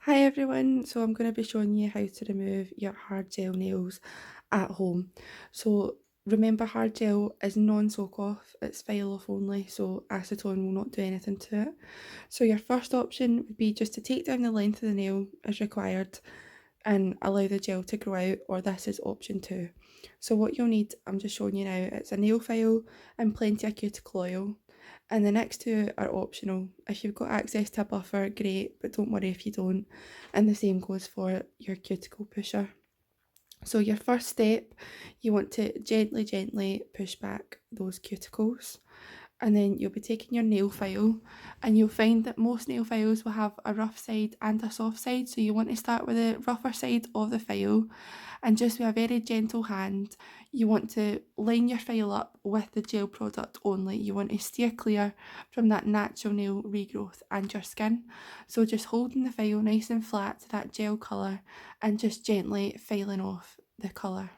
Hi everyone, so I'm going to be showing you how to remove your hard gel nails at home. So remember, hard gel is non-soak off, it's file off only, so acetone will not do anything to it. So your first option would be just to take down the length of the nail as required and allow the gel to grow out, or this is option 2. So what you'll need, I'm just showing you now, it's a nail file and plenty of cuticle oil. And the next two are optional. If you've got access to a buffer, great, but don't worry if you don't. And the same goes for your cuticle pusher. So your first step, you want to gently push back those cuticles, and then you'll be taking your nail file, and you'll find that most nail files will have a rough side and a soft side, so you want to start with the rougher side of the file, and just with a very gentle hand you want to line your file up with the gel product only. You want to steer clear from that natural nail regrowth and your skin, so just holding the file nice and flat to that gel colour and just gently filing off the colour.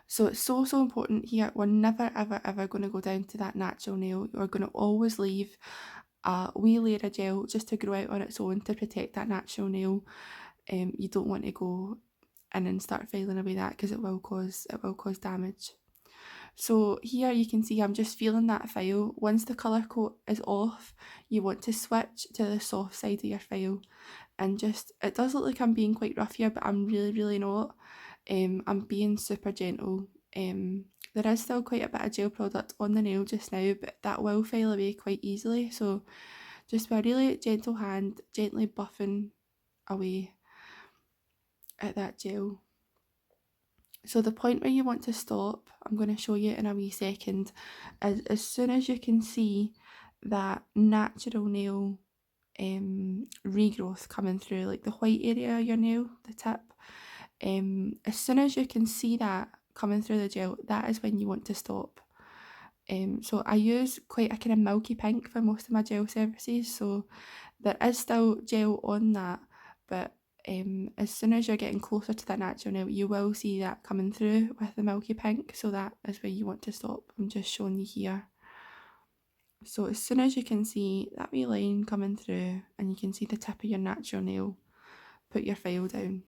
So it's so important here. We're never ever going to go down to that natural nail. You're going to always leave a wee layer of gel just to grow out on its own to protect that natural nail. You don't want to go in and start filing away that, because it will cause damage. So here you can see I'm just feeling that file. Once the colour coat is off, you want to switch to the soft side of your file, and just, it does look like I'm being quite rough here, but I'm really not. I'm being super gentle. There is still quite a bit of gel product on the nail just now, but that will file away quite easily, so just with a really gentle hand, gently buffing away at that gel. So the point where you want to stop, I'm going to show you in a wee second, is as soon as you can see that natural nail regrowth coming through, like the white area of your nail, the tip. As soon as you can see that coming through the gel, that is when you want to stop. So I use quite a kind of milky pink for most of my gel services, so there is still gel on that, but as soon as you're getting closer to that natural nail, you will see that coming through with the milky pink, so that is where you want to stop. I'm just showing you here. So as soon as you can see that wee line coming through and you can see the tip of your natural nail, put your file down.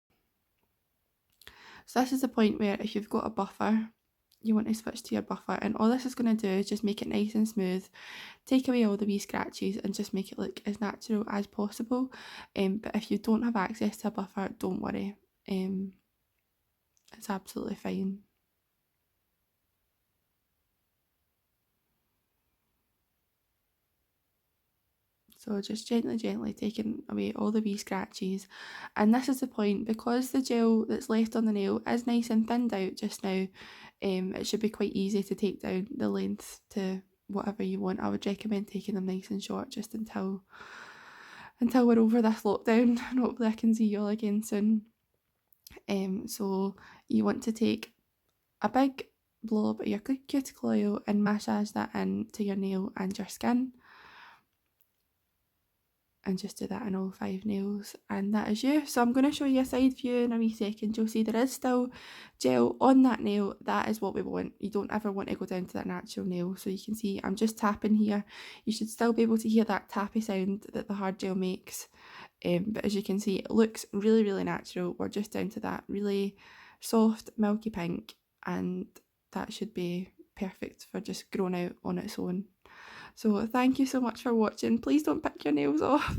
So this is the point where if you've got a buffer, you want to switch to your buffer, and all this is going to do is just make it nice and smooth, take away all the wee scratches and just make it look as natural as possible. But if you don't have access to a buffer, don't worry, it's absolutely fine. So just gently taking away all the wee scratches, and this is the point, because the gel that's left on the nail is nice and thinned out just now, it should be quite easy to take down the length to whatever you want. I would recommend taking them nice and short just until we're over this lockdown, and hopefully I can see you all again soon. So you want to take a big blob of your cuticle oil and massage that into your nail and your skin, and just do that in all 5 nails, and that is you. So I'm going to show you a side view in a wee second. You'll see there is still gel on that nail. That is what we want. You don't ever want to go down to that natural nail. So you can see I'm just tapping here. You should still be able to hear that tappy sound that the hard gel makes, but as you can see, it looks really natural. We're just down to that really soft milky pink, and that should be perfect for just growing out on its own. So thank you so much for watching. Please don't pick your nails off.